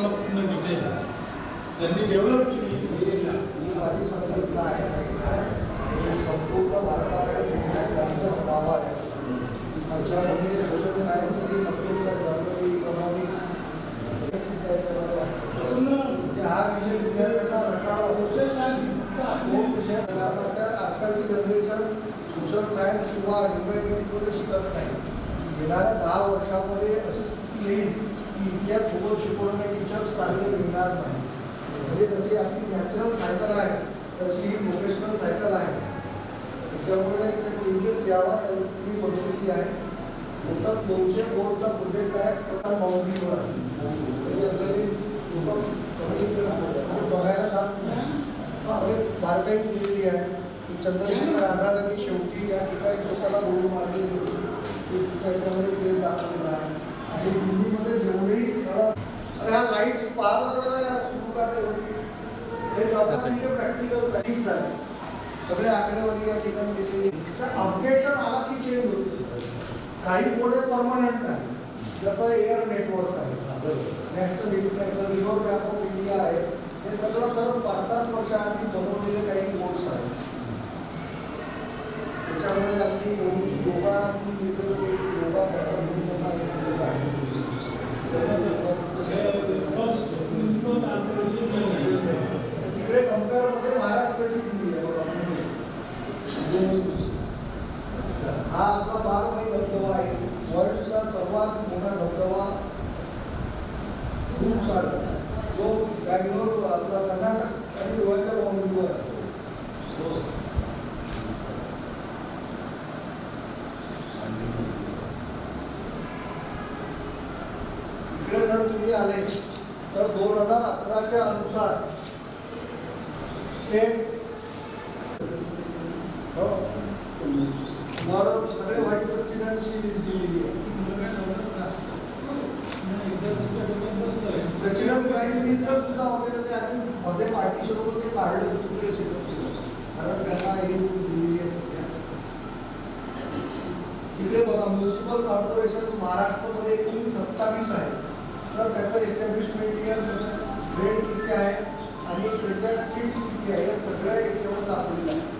पूर्ण डिटेल त्यांनी डेव्हलप केली ही माझी संकल्पना आहे. संपूर्ण भारतामध्ये गाव आहे त्याच्यामध्ये सोशल सायन्सचे सब्जेक्ट्स आहेत, जर्नलिझम, इकॉनॉमिक्स, हा विषय विद्यार्थ्यांना रटाळा आजकालची जनरेशन सोशल सायन्स किंवा डिपार्टमेंटमध्ये शिकत नाही. येणाऱ्या 10 वर्षामध्ये अशी स्थिती येईल की इतिहास भूगोल शिकवणारे टीचर्स चांगले मिळणार नाही. म्हणजे जशी आपली नॅचरल सायकल आहे तशी ही प्रोफेशनल सायकल आहे. त्याच्यामुळे इंटरेस्ट यावा त्या गोष्टी बनवलेली आहे. उत्तर 200 कोटीचा प्रोजेक्ट आहे, टोटल बाउंड्रीवर आहे. बघायला जात बारकाई दिलेली आहे की चंद्रशेखर आझादांनी शेवटी या ठिकाणी स्वतःला गोळी मारली ते सुद्धा याच्यामध्ये केस दाखवलेला आहे. आणि दिल्लीमध्ये जेवढेही स्थळं अरे हा लाईट्स पाहत सुरू करणे प्रॅक्टिकल सायन्स आहे. सगळे आकडेवारी या ठिकाणी दिलेली. अपडेशन आला की चेंज होते. काही कोडे परमनंट आहे, जसं एअर नेटवर्क आहे, national reserve bank of India आहे. हे सगळं 5-7 वर्षाआधी बनवलेले काही कोर्स आहेत. त्याच्यामध्ये अगदी योगा तिकडे कम्पेअरमध्ये महाराष्ट्राची दिल्ली आहे बघा. हा आपला 12 धबधबा आहे. वर्ल्डचा सर्वात मोठा धबधबा जो बँगलोर आपला कर्नाटक आणि गोव्याच्या बाउंड्रीवर आहे. इकडे जर तुम्ही आले तर 2011च्या अनुसार स्टेट सगळे व्हाईस प्रेसिडेंटची लिस्ट दिलेली आहे. प्रेसिडेंट प्राईम मिनिस्टर सुद्धा होते तर ते आम्ही मध्ये पार्टीशन होतं ते काढलं दुसरीकडे शिकत केलं कारण त्यांना ही दिलेली आहे सध्या. इकडे बघा म्युन्सिपल कॉर्पोरेशन्स महाराष्ट्रामध्ये एकूण 27 आहे. तर त्याचं एस्टॅब्लिशमेंट इयर ग्रेड किती आहे आणि त्याच्या सीट्स किती आहे हे सगळं याच्यावर दाखवलेलं आहे.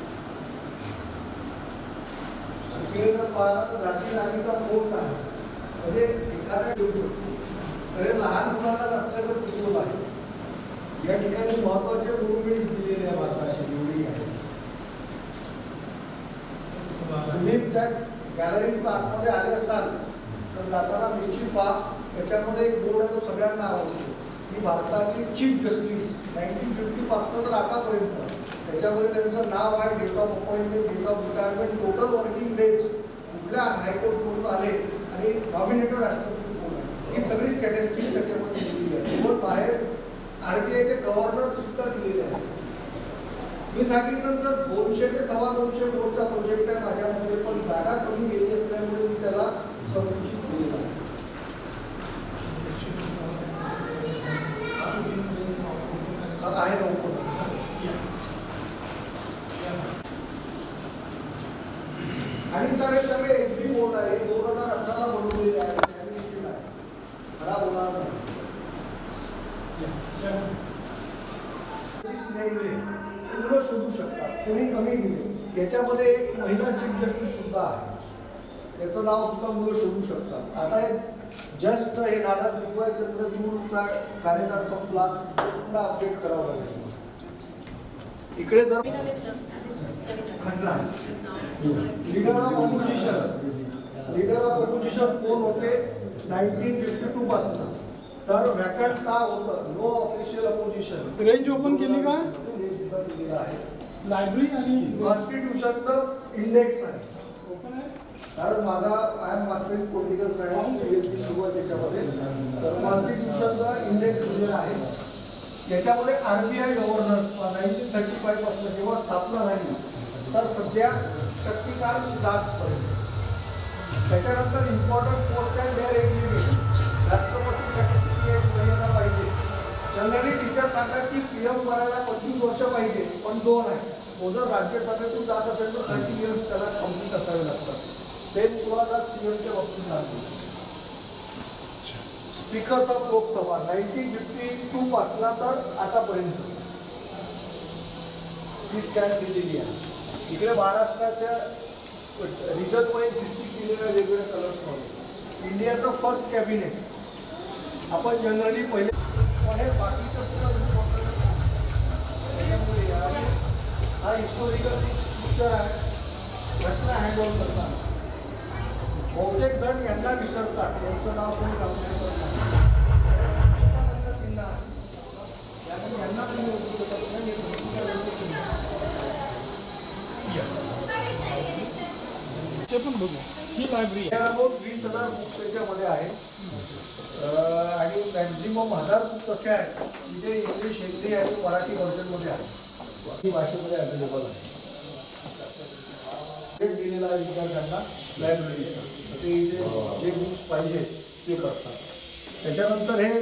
इकडे जर पाहिला तर झाशी राणीचा फोर्ट आहे, म्हणजे एखादा देऊ शकतो. तर हे लहान मुलांना नसल्यावर कुतूहल आहे. या ठिकाणी महत्वाचे मोन्युमेंट्स दिलेले आहे भारताची एवढी आहे. तुम्ही त्या गॅलरीत आतमध्ये आले असाल तर जाताना निश्चित पहा, त्याच्यामध्ये एक बोर्ड आहे तो सगळ्यांना आवडतो. ही भारताची चीफ जस्टिस 1950 पासून तर आतापर्यंत त्याच्यामध्ये त्यांचं नाव आहे, date of appointment, date of retirement, total working days, कुठल्या हायकोर्टकडून आले आणि नॉमिनेटेड राष्ट्रपती कोण आहे, ही सगळी स्टॅटिस्टिक्स त्याच्यामध्ये दिलेली आहे. वर बाहेर RBIचे गव्हर्नर सुद्धा दिलेले आहे. मी सांगितलं सर 200 ते 250 कोटीचा प्रोजेक्ट आहे माझ्यामध्ये, पण जागा कमी गेली असल्यामुळे मी त्याला संकुचित केलेला आहे. आहे आणि सर हे सगळे एसबी बोर्ड आहे, 2018ला बनवलेले आहे. खराब होणार नाही. पूर्ण शोधू शकतात, कोणी कमी दिले. याच्यामध्ये एक महिला चीफ जस्टिस सुद्धा आहे, त्याचं नाव सुद्धा मुलं शोधू शकतात. आता हे जस्ट हे झालं, DY चंद्रचूडचा कार्यकाळ संपला, पुन्हा अपडेट करावं लागेल. इकडे जर लीडर ऑफ ऑपोजिशन कोण होते 1952 पासून, तर वॅकंट का होतं, no official opposition. Range open केली का लायब्ररी आणि कॉन्स्टिट्यूशनचं इंडेक्स आहे. कारण माझा I am master in political science PhD सुरू आहे त्याच्यामध्ये, तर कॉन्स्टिट्यूशनचा इंडेक्स दिलेला आहे. याच्यामध्ये RBI गव्हर्नन्स 1935 पासून जेव्हा स्थापना झाली तर सध्या शक्तिकांत दास पर्यंत. त्याच्यानंतर important post and their agreement, राष्ट्रपतीसाठी किती एज मर्यादा पाहिजे. जनरली टीचर सांगतात की PM करायला 25 वर्ष पाहिजे, पण 2 आहे. तो जर राज्यसभेतून जात असेल तर 30 इयर्स त्याला कम्प्लीट असावे लागतात. सेम तुम्हाला CMच्या बाबतीत लागतो. स्पीकर्स ऑफ लोकसभा 1952 पासला तर आतापर्यंत ही स्टॅम्प दिलेली आहे. इकडे महाराष्ट्राच्या रिजन वाईज डिस्ट्रिक्ट दिलेल्या वेगवेगळ्या कलर्समध्ये. इंडियाचं फर्स्ट कॅबिनेट आपण जनरली पहिले पण हे बाकीचं सुद्धा त्याच्यामुळे आणि हा हिस्टोरिकल पिक्चर आहे. घटना हँडओव्हर करतात. बहुतेक जण यांना विसरतात, यांचं नाव कोणी सांगू शकत नाही. सिन्हा यांना तुम्ही ओळखू शकत नाही. ते पण बघू. ही लायब्ररी आहे. अबाउट 20,000 बुक्स याच्यामध्ये आहेत आणि मॅक्झिमम 1000 बुक्स असे आहेत जे इंग्लिश, हिंदी आणि मराठी व्हर्जनमध्ये आहेत. ही भाषेमध्ये अवेलेबल आहे. दिलेला आहे विद्यार्थ्यांना लायब्ररीचं. ते इथे जे बुक्स पाहिजे ते करतात. त्याच्यानंतर हे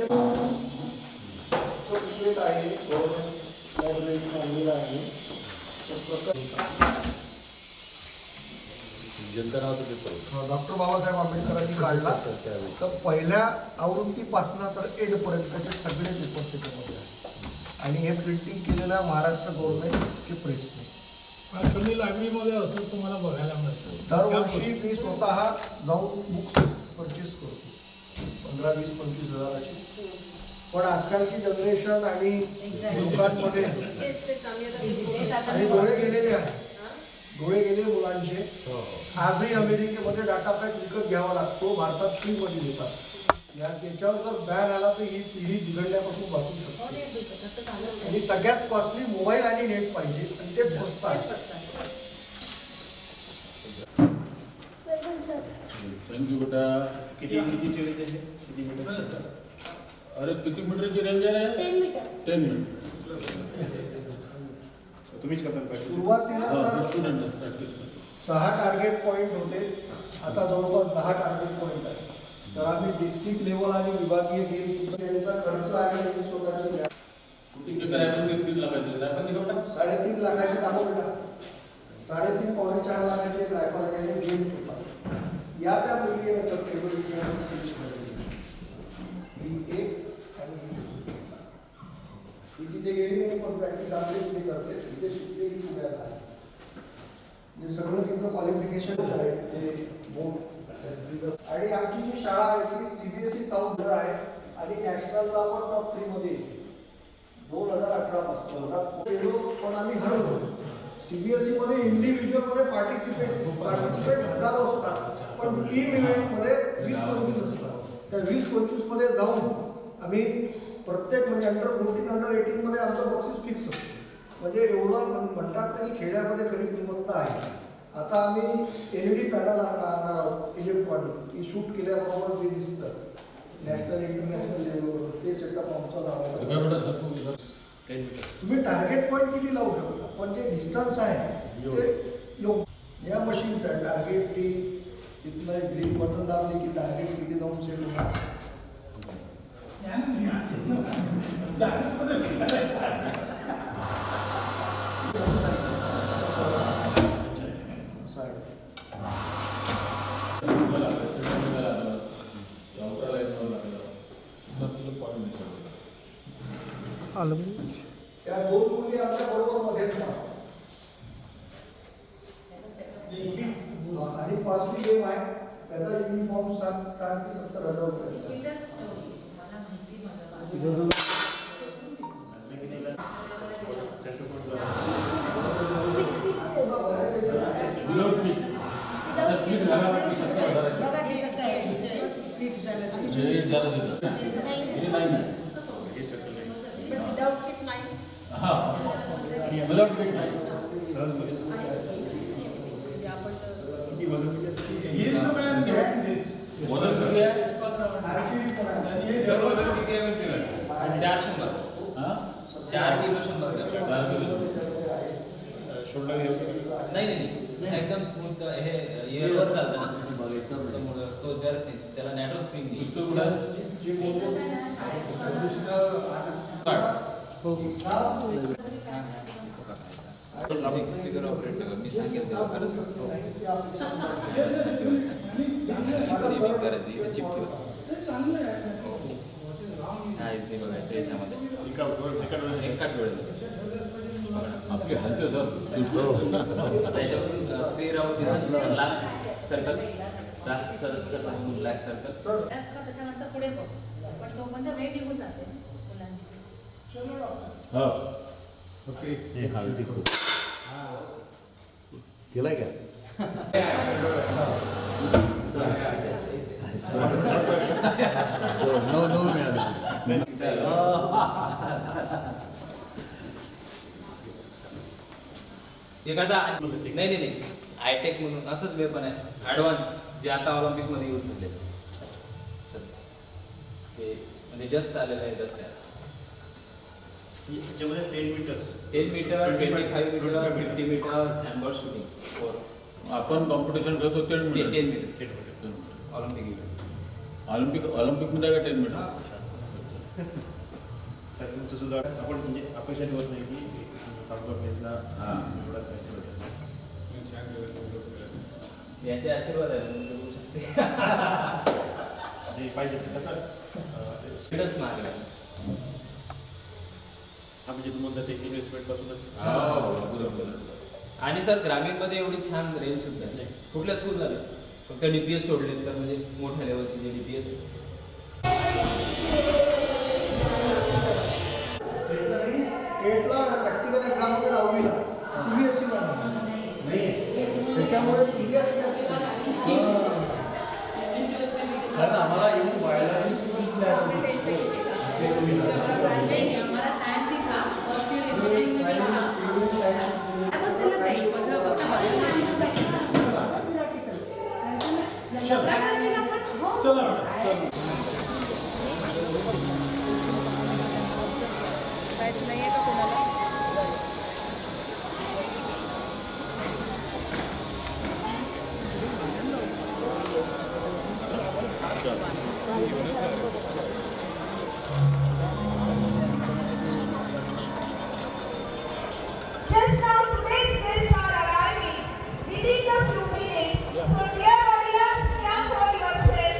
बुकलेट आहे गव्हर्नमेंट लायब्ररी आणलेलं आहे. डॉक्टर बाबासाहेब आंबेडकरांनी काढला. तर पहिल्या आवृत्तीपासून तर एंडपर्यंतचे सगळे पेपर्स त्याच्यामध्ये आहेत आणि हे प्रिंटिंग केलेलं महाराष्ट्र गव्हर्नमेंटचे प्रेसने. तुम्ही लायब्ररीमध्ये असं तुम्हाला बघायला मिळतं. दरवर्षी मी स्वतः जाऊन बुक्स परचेस करतो 15, 20, 25 हजाराची. पण आजकालची जनरेशन आणि लोकांमध्ये आणि डोळे गेलेले आहेत. डोळे गेले मुलांचे. आजही अमेरिकेमध्ये डाटा पॅक विकत घ्यावा लागतो. भारतात फ्रीमध्ये देतात. याच्यावर जर बॅन आला तर ही पिढी बिघडण्यापासून वाचू शकते. आणि सगळ्यात कॉस्टली मोबाईल आणि नेट पाहिजे आणि ते स्वस्त आहे. थँक्यू बेटा. किती किती मीटर? अरे किती मीटरची रेंजर आहे? 10 मीटर. तुम्हीच करता. सुरुवातीला स्टुडंट 6 टार्गेट पॉईंट होते. आता जवळपास 10 टार्गेट पॉईंट आहे. तर आम्ही डिस्ट्रिक्ट लेवल आणि विभागीय गेम सुद्धा त्यांचा खर्च आहे. त्यांची स्वतःची शूटिंग करायला किती लाखाची? 3.5 लाखाची कामं बेटा. 3.5 पावणे 4 लाखाची एक रायफल आहे. गेम्स होता या त्या मुली असं टेबल ही एक आणि ही तिथे गेली नाही पण प्रॅक्टिस आपली तिथे करते. तिथे शिकते की पुण्याला आहे. म्हणजे सगळं तिचं क्वालिफिकेशन आहे ते बोर्ड. आणि आमची जी शाळा आहे ती CBSE साऊथ आहे आणि नॅशनलला पण टॉप 3 मध्ये 2018 पासून. पण आम्ही हरवलो. CBSE मध्ये इंडिव्हिज्युअल मध्ये पार्टिसिपेट हजारो असतात पण टीम इव्हेंटमध्ये 20-25 असतात. त्या 20-25 मध्ये जाऊन आम्ही प्रत्येक म्हणजे अंडर 14, अंडर 18 मध्ये आमचं बक्षीस फिक्स होतं. म्हणजे एवढं म्हणतात तरी खेड्यामध्ये खरी गुणवत्ता आहे. आता आम्ही LED पॅनल आणणार आहोत इलेक्ट्रॉनिक की शूट केल्याबरोबर जे दिसतं नॅशनल इंटरनॅशनल लेवलवर ते सेटअप आमचा लावायचा. तुम्ही टार्गेट पॉईंट किती लावू शकता पण जे डिस्टन्स आहे ते योग्य. या मशीनचं आहे टार्गेट टी. तिथलं एक ग्रीन बटन दाबले की टार्गेट किती जाऊन सेट होणार. त्या 2 मुली आमच्या बरोबर मध्येच आणि कॉस्टली गेम आहे. त्याचा युनिफॉर्म 60 ते 70 हजार रुपयाचा. एकदम स्मूथ हे एअरवर चालतं ना त्यामुळे तो जर्कनेस त्याला नॅटो स्प्रिंग स्पीकर ऑपरेट मी सांगेल करायचं चिप हा इथे बघायचं याच्यामध्ये एकाच वेळेला आपली हलते सर आता याच्यावरून 3 round last circle black circle त्याच्यानंतर पुढे बघ पण तोपर्यंत वेळ निघून जाते मुलांची. हो हे हळदी खूप केलाय का नो नो मिळालं एखादा नाही आयटेक म्हणून असंच वे पण आहे ॲडव्हान्स जे आता ऑलिम्पिकमध्ये यूज झाले ते म्हणजे जस्ट आलेलं आहे दसऱ्यात 10 मीटर्स 10 मीटर 25 मीटर 50 मीटर हॅम्बर शूटिंग आपण कॉम्पिटिशन करतो 10 मीटर 10 मीटर ऑलिम्पिक ऑलिम्पिकमध्ये का 10 मीटर सर तुमचं सुद्धा आपण म्हणजे अपेक्षा ठेवत नाही की तालुका फेसला एवढा पैसे भेटायचा याचे आशीर्वाद आहे म्हणून बघू शकते ते पाहिजे ते कसं स्पीडच मार्ग आहे हा म्हणजे तुम्हाला ते इन्व्हेस्टमेंट पासूनच बरोबर आणि सर ग्रामीणमध्ये एवढी छान रेंज सुद्धा आहे कुठल्या स्कूलला नाही फक्त DPS सोडले तर म्हणजे मोठ्या लेवलचे जे DPS आहे स्टेटला प्रॅक्टिकल एक्झाम वगैरे 9वीला CBSE त्याच्यामुळे सिरियसनेस कारण आम्हाला येऊन बायोलॉजी आम्हाला सायन्स था फर्स्ट इयर इंजिनिअरिंग था असं नाही पण चला बॅच नाही आहे का कोणाला Just now today's guests are arriving. Within a few minutes. So dear audience, clap for yourself.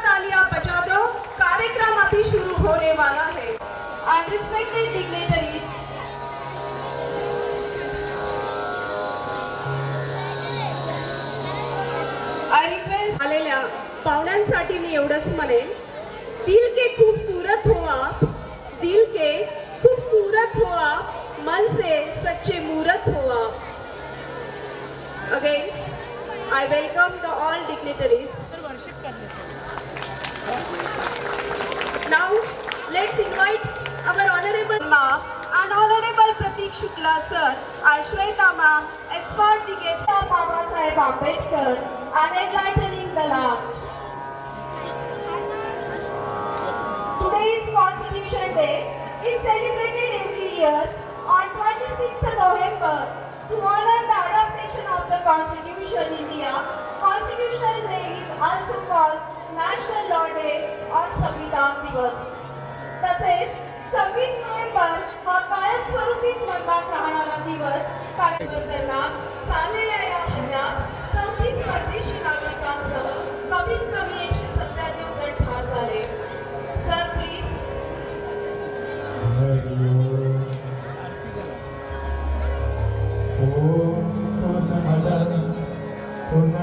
तालियां बजा दो कार्यक्रम अभी शुरू होने वाला है and respected dignitaries I request आलेल्या पाहुण्यांसाठी मी एवढंच म्हणेन दिल के खूबसूरत हो आप दिल के खूबसूरत हो आप मन से सच्चे मूरत हो आप again I welcome the all dignitaries. Now, let's invite our Honorable Ma and Honorable Pratik Shukla Sir, Ashweta Ma'am, escort the guests of Baba Saheb Ambedkar and enlightening the land. Today's Constitution Day is celebrated every year on 26th November to honor the adaptation of the Constitution India. Constitution Day is also called National Law Day or संविधान दिवस. तसेच 26 नोव्हेंबर हा कायमस्वरूपी स्मरणात राहणारा दिवस कार्यकर्त्यांना चाललेल्या या हल्ल्यात 34 परदेशी नागरिकांसह कमीत कमी 197 जण ठार झाले. Sir please. पूर्ण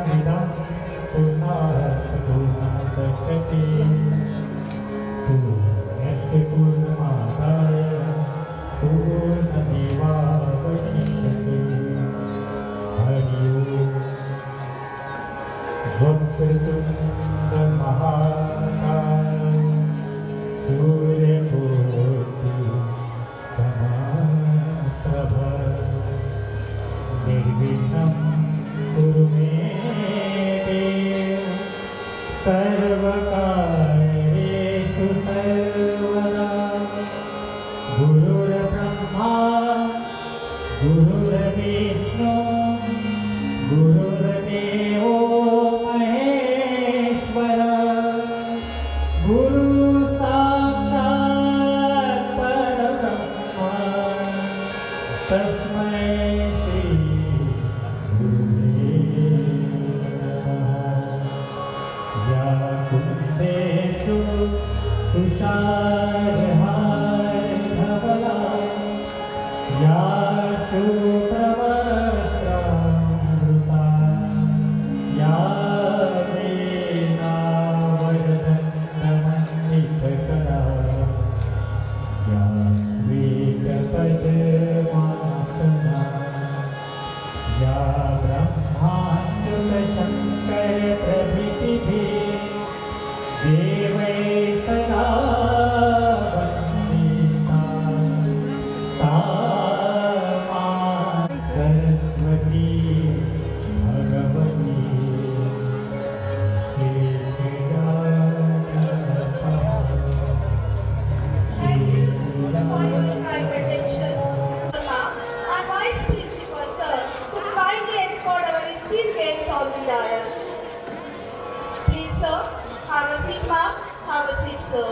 Hypertension. Our Vice Principal, sir, could kindly escort our esteemed guests on the dais. Please, sir, have a seat, ma'am. Have a seat, sir.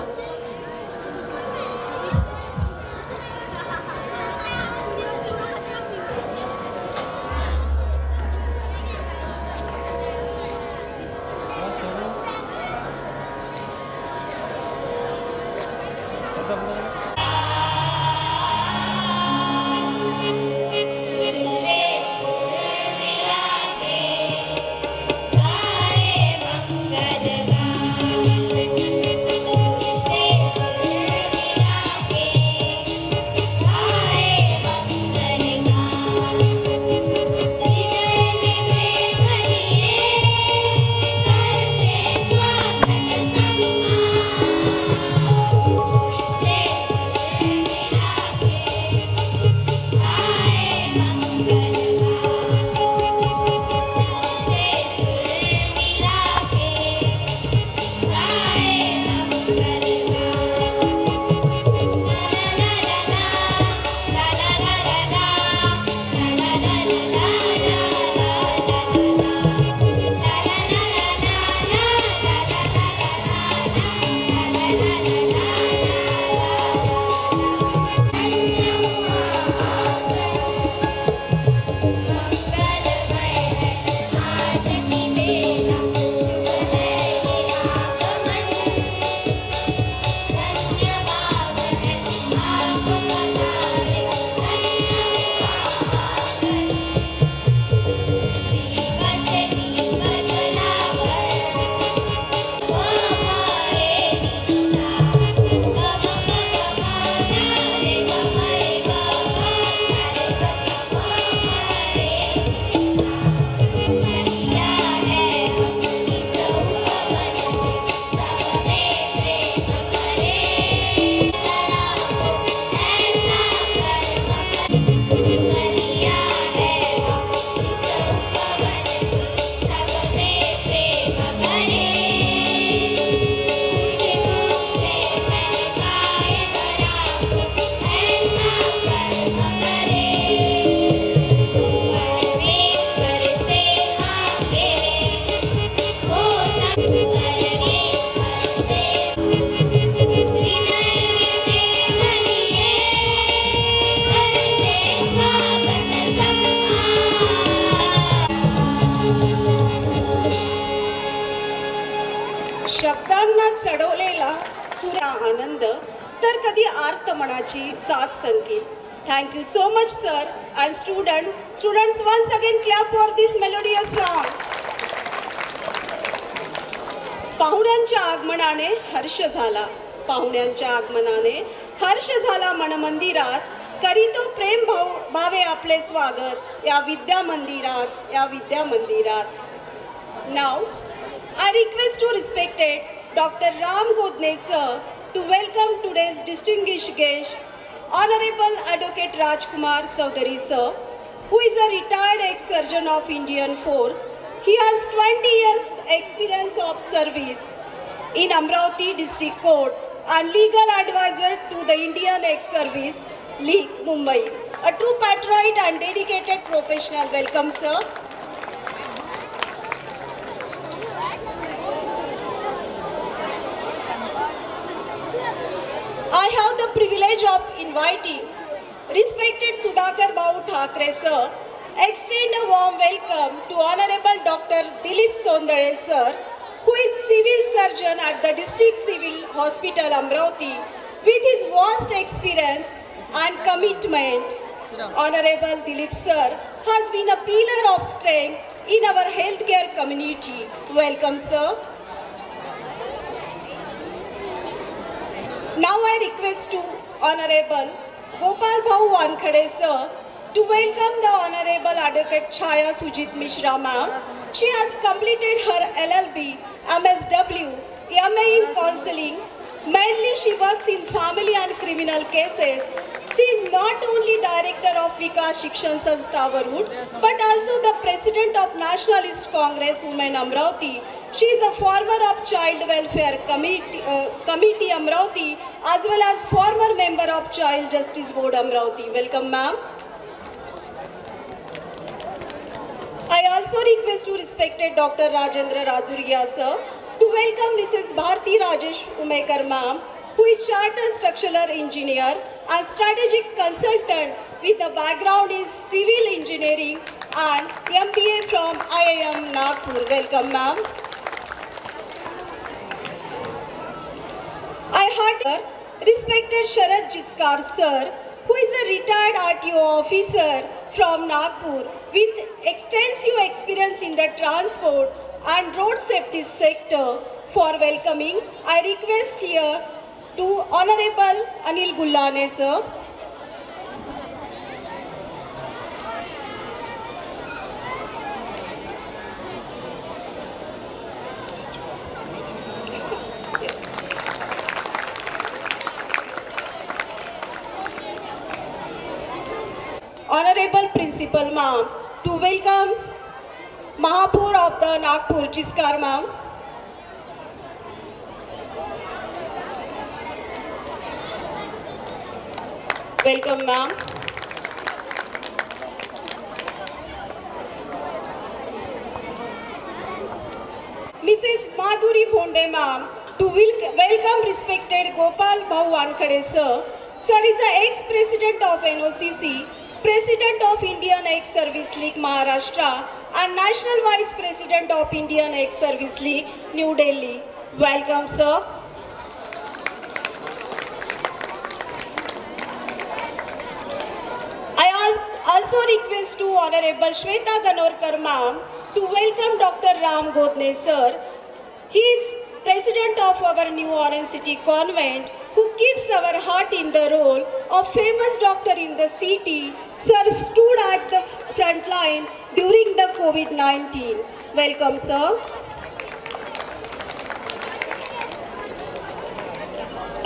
शब्दांना चढवलेला सुरा आनंद तर कधी आर्त मनाची साथ संगीत. Thank you so much, sir and students. Students, once again clap for this melodious song. पाहुण्यांच्या आगमनाने हर्ष झाला, पाहुण्यांच्या आगमनाने हर्ष झाला मनमंदिरात. करीतो प्रेम भावे आपले स्वागत या विद्या मंदिरात, या विद्या मंदिरात. Now, I request to respected Dr. Ram Godne sir to welcome today's distinguished guest, Honorable Advocate Rajkumar Chaudhary sir, who is a retired ex-surgeon of Indian Force. He has 20 years experience of service in Amravati District Court and legal advisor to the Indian Ex-Service League, Mumbai. A true patriot and dedicated professional. Welcome, sir. I have the privilege of inviting respected Sudhakar Bau Thakre sir, extend a warm welcome to Honorable Dr. Dilip Sondale sir, who is civil surgeon at the District Civil Hospital Amravati with his vast experience and commitment. Honorable Dilip sir has been a pillar of strength in our healthcare community. Welcome, sir. Now I request to Honorable Gopal Bhau Wankhede sir, to welcome the Honorable Advocate Chaya Sujit Mishra ma'am. She has completed her LLB, MSW, MA in counseling. Mainly she works in family and criminal cases. She is not only director of Vikas Shikshan Sanstha Varud, but also the president of Nationalist Congress Women Amravati. She is a former of Child Welfare Committee Amravati, as well as former member of Child Justice Board Amravati. Welcome, ma'am. I also request to respected Dr. Rajendra Rajuria sir to welcome Mrs. Bharti Rajesh Umekar ma'am, who is Chartered Structural Engineer and Strategic Consultant with a background in Civil Engineering and MBA from IIM Nagpur. Welcome, ma'am. I heard respected Sharad Jiskar sir, who is a retired RTO officer from Nagpur with extensive experience in the transport and road safety sector, for welcoming. I request here to Honorable Anil Gullane sir. Honorable Principal ma'am, to welcome Mahapur of the Nagpur, Jiskar ma'am. Welcome, ma'am. Mrs. Madhuri Bhonde ma'am, to welcome respected Gopal Bhau Wankhede sir. Sir is the ex-president of NOCC, president of Indian Ex-Service League Maharashtra, and national vice president of Indian Ex-Service League, New Delhi. Welcome, sir. Also request to Honorable Shweta Ganorkar ma'am to welcome Dr. Ram Godne sir. He is president of our New Orange City Convent, who keeps our heart in the role of famous doctor in the city. Sir stood at the front line during the COVID-19. Welcome, sir.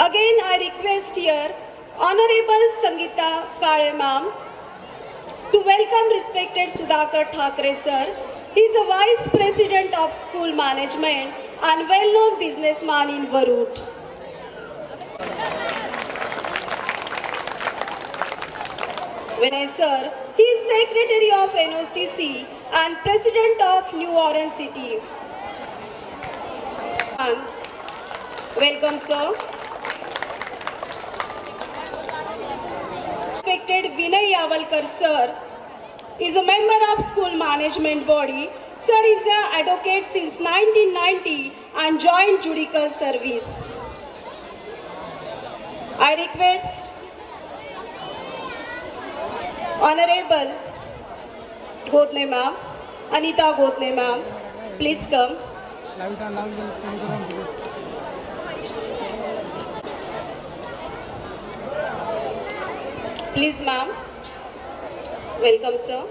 Again, I request here Honorable Sangeeta Kale ma'am to welcome respected Sudhakar Thakre sir. He is a vice president of school management and well-known businessman in Varut. Vinay sir, he is secretary of NOCC and president of New Orange City. Welcome, sir. Respected Vinay Yavalkar sir is a member of school management body. Sir is an advocate since 1990 and joined judicial service. I request Honorable Godne ma'am, Anita Godne ma'am, please come. Please, ma'am. Welcome, sir.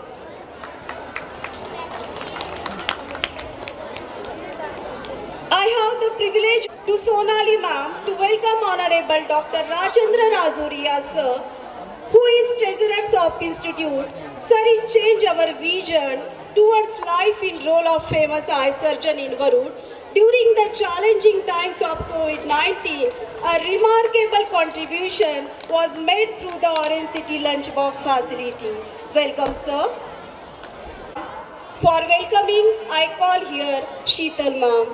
I have the privilege to Sonali ma'am to welcome Honorable Dr. Rajendra Rajuria sir, who is Treasurer of Institute. Sir, he changed our vision towards life in role of famous eye surgeon in Varut. During the challenging times of COVID-19, a remarkable contribution was made through the Orange City Lunchbox facility. Welcome, sir. For welcoming, I call here Sheetal ma'am.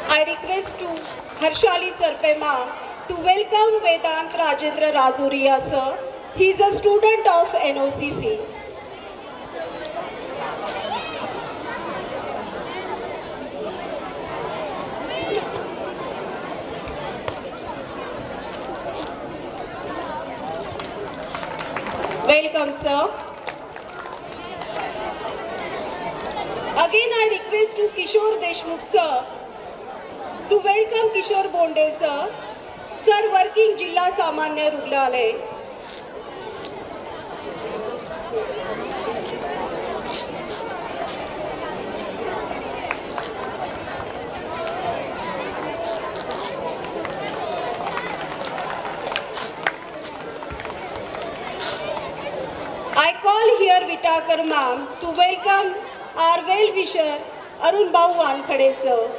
I request to Harshali Sarpe ma'am to welcome Vedant Rajendra Rajuria sir. He is a student of NOCC. welcome, sir. Again, I request to Kishore Deshmukh, sir, to welcome Kishore Bonde, sir. Sir, working Jilla Samanya Rugnalay. I call here Vitakar ma'am to welcome our well-wisher Arun Bau Wankhade, sir.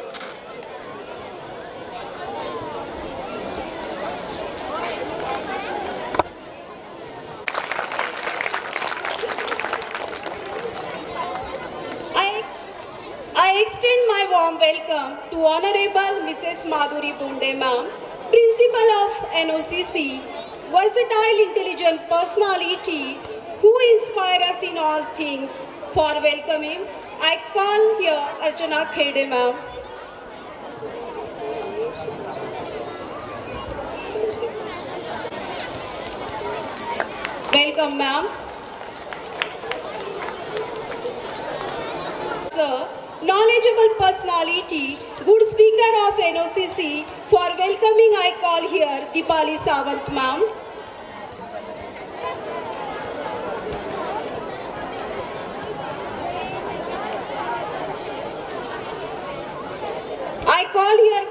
I extend my warm welcome to Honorable Mrs. Madhuri Bunde ma'am, Principal of NOCC, versatile intelligent personality who inspire us in all things. For welcoming, I call here Archana Khede ma'am. Welcome ma'am. Sir, knowledgeable personality, good speaker of NOCC. For welcoming, I call here Deepali Sawant ma'am. I call here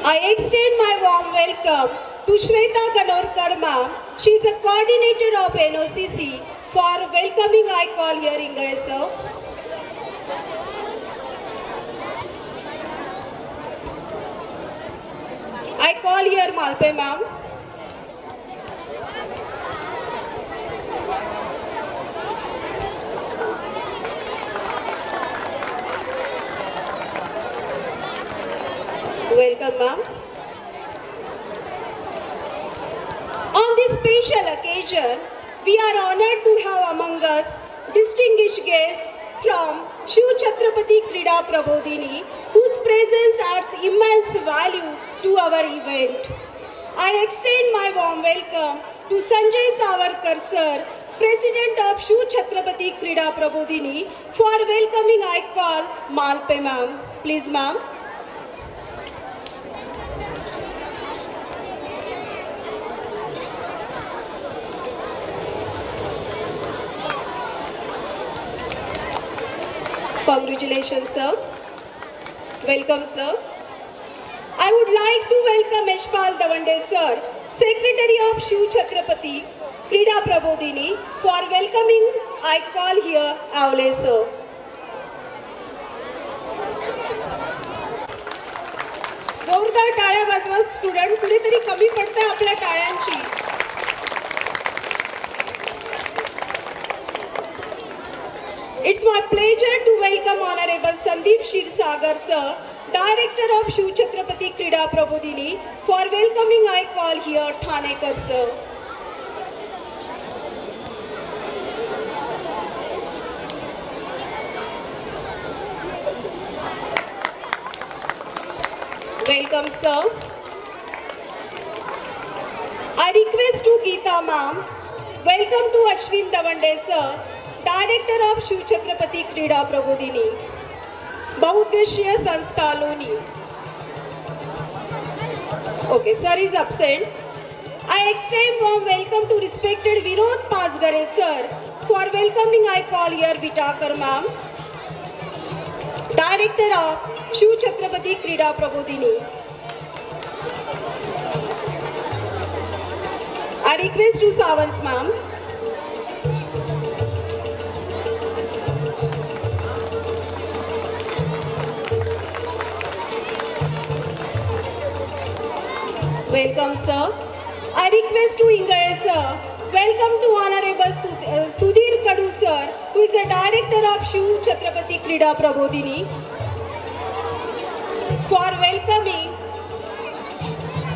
I extend my warm welcome to Shweta Ganorkar ma'am. She is a coordinator of NOCC. For welcoming, I call here Ingray sir. I call here Malpe ma'am. Welcome ma'am. On this special occasion, we are honored to have among us distinguished guests from Shiv Chhatrapati Krida Prabodhini, whose presence adds immense value to our event. I extend my warm welcome to Sanjay Savarkar sir, President of Shiv Chhatrapati Krida Prabodhini. For welcoming, I call Malpe ma'am. Please ma'am. Congratulations, sir. Welcome, sir. I would like to welcome Yashpal Davande, sir, Secretary of Shiv Chhatrapati Krida Prabodhini. For welcoming, I call here Avle, sir. जोरदार टाळ्या वाजवा student, कुठेतरी कमी पडते आपल्या टाळ्यांची. It's my pleasure to welcome Honorable Sandeep Shirsagar sir, Director of Shiv Chhatrapati Krida Prabodhini. For welcoming, I call here Thanekar sir. Welcome sir. I request to Geeta ma'am. Welcome to Ashwin Davande sir, Director of Shiv Chhatrapati Krida Prabodhini, Bahudeshya Sanstha Loni. Okay, sir is absent. I extend warm welcome to respected Vinod Pasgare sir. For welcoming, I call here Vitakar ma'am, Director of Shiv Chhatrapati Krida Prabodhini. I request to Sawant ma'am. Welcome, sir. I request to Ingray, sir. Welcome to Honorable Sudhir Kadu, sir, who is the Director of Shiv Chhatrapati Krida Prabodhini. For welcoming,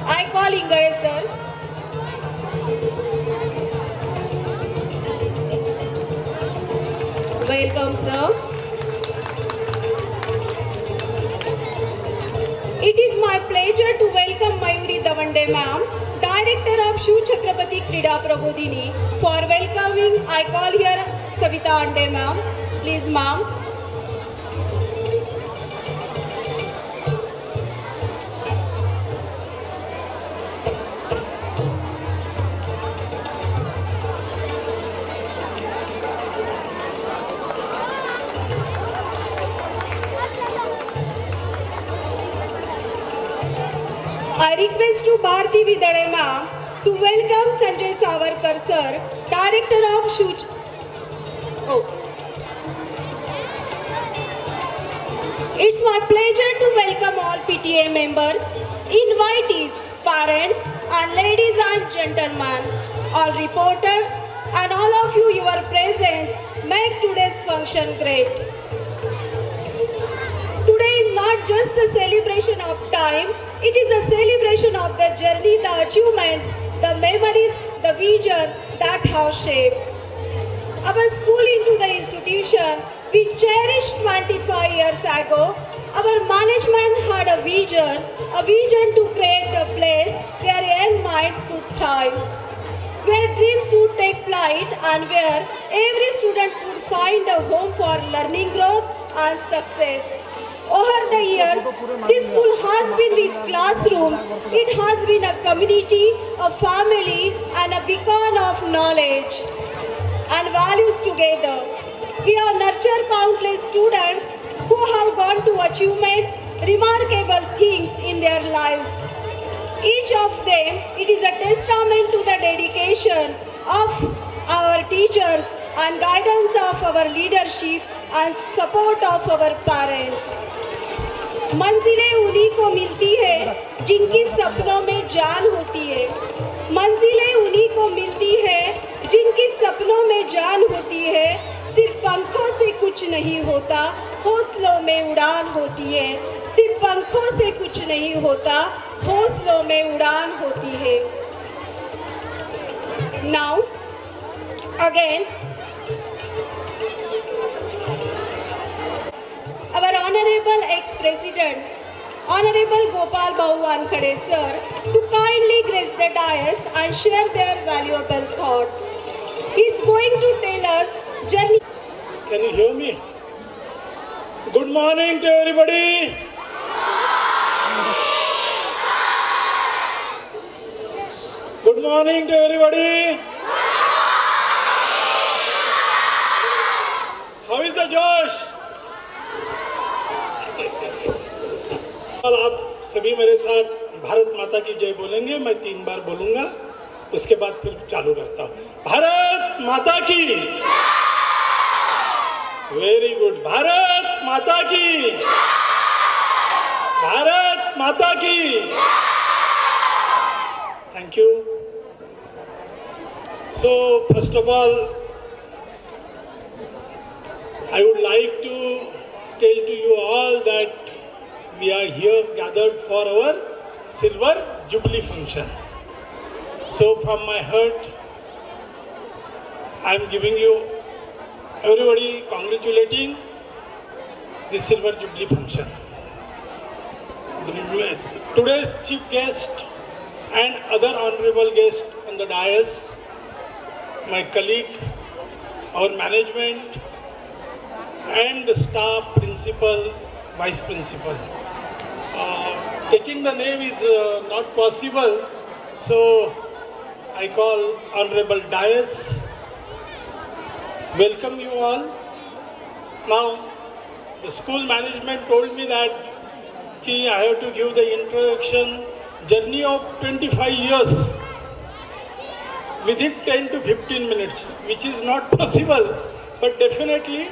I call Ingray, sir. Welcome, sir. It is my pleasure to welcome Mayuri Davande ma'am, Director of Shiv Chhatrapati Krida Prabodhini. For welcoming, I call here Savita Ande ma'am. Please ma'am. I request to Bharti Vidade ma'am to welcome Sanjay Savarkar sir, Director of Shiv. It's my pleasure to welcome all PTA members, invitees, parents, and ladies and gentlemen, all reporters, and all of you, your presence make today's function great. Today is not just a celebration of time, it is a celebration of the journey, the achievements, the memories, the vision that have shaped our school into the institution we cherished 25 years ago. Our management had a vision to create a place where young minds could thrive, where dreams would take flight, and where every student would find a home for learning, growth, and success. Over the years, this school has been with classrooms, it has been a community, a family, and a beacon of knowledge and values together. We have nurtured countless students who have gone to achievements, remarkable things in their lives. Each of them, it is a testament to the dedication of our teachers and guidance of our leadership and support of our parents. मंजिलें उन्हीं को मिलती है जिनकी सपनों में जान होती है। मंजिलें उन्हीं को मिलती है जिनकी सपनों में जान होती है। सिर्फ पंखों से कुछ नहीं होता, हौसलों में उड़ान होती है। सिर्फ पंखों से कुछ नहीं होता, हौसलों में उड़ान होती है। Now, again, our Honorable Ex-President, Honorable Gopal Babu Wankhede sir, to kindly grace the dais and share their valuable thoughts. He is going to tell us journey. Can you hear me? Good morning to everybody. Good morning to everybody. How is the Josh? आप सभी मेरे साथ भारत माता की जय बोलेंगे। मैं 3 बार बोलूंगा, उसके बाद फिर चालू करता हूँ। भारत माता की, वेरी गुड। भारत माता की, भारत माता की। Thank you. So first of all, I would like to tell to you all that we are here gathered for our Silver Jubilee function. So from my heart, I am giving you everybody congratulating the Silver Jubilee function. Today's chief guest and other honorable guests on the dais, my colleague, our management, and the staff, principal, vice principal. Taking the name is not possible, so I call Honorable Dais. Welcome you all. Now, the school management told me that I have to give the introduction journey of 25 years within 10 to 15 minutes, which is not possible, but definitely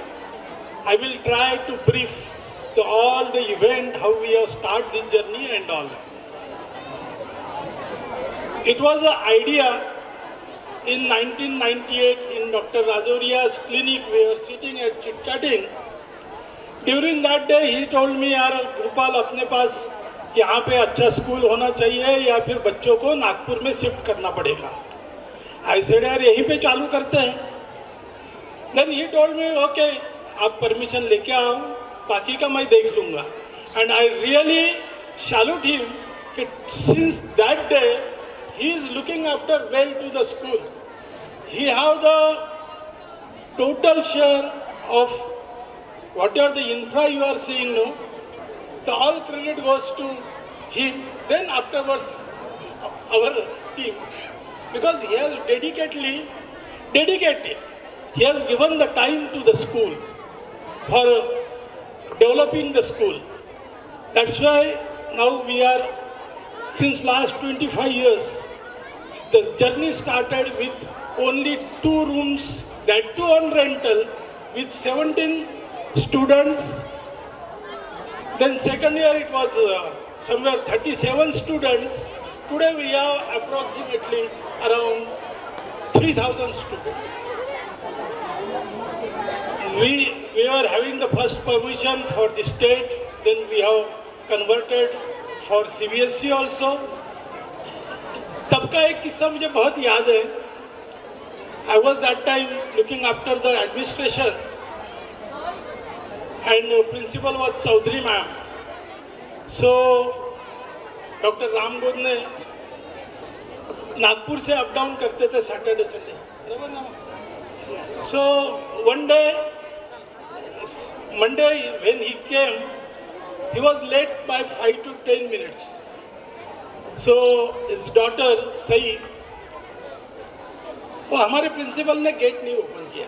I will try to brief to all the event, how we have started this journey and all. It was an idea in 1998 in Dr. Rajoria's clinic. We were sitting at chit-chatting. During that day, he told me, यार गोपाल अपने पास यहाँ पे अच्छा school होना चाहिए या फिर बच्चों को नागपुर में शिफ्ट करना पड़ेगा। I said, यार यहीं पे चालू करते हैं। Then he told me, okay, आप परमिशन लेके आओ, बाकी का मैं देख लूँगा। And I really salute him since that day, he is looking after well to the school. He have the total share of whatever the infra you are seeing now, the all credit goes to him, then afterwards our team. Because he has dedicated, he has given the time to the school for developing the school. That's why now we are, since last 25 years, the journey started with only 2 rooms, that too on rental, with 17 students. Then second year it was somewhere 37 students. Today we have approximately around 3,000 students. We were having the first permission for the state, then we have converted for CBSE also. तब का एक किस्सा मुझे बहुत याद है. I was that time looking after the administration and principal was Chaudhary ma'am. So Dr. Ram Godne Nagpur से up down करते थे सैटरडे संडे, बराबर ना. So one day, Monday when he came, he was late by 5 to 10 minutes. So his daughter Sai, वो हमारे principal ने gate नहीं open किया.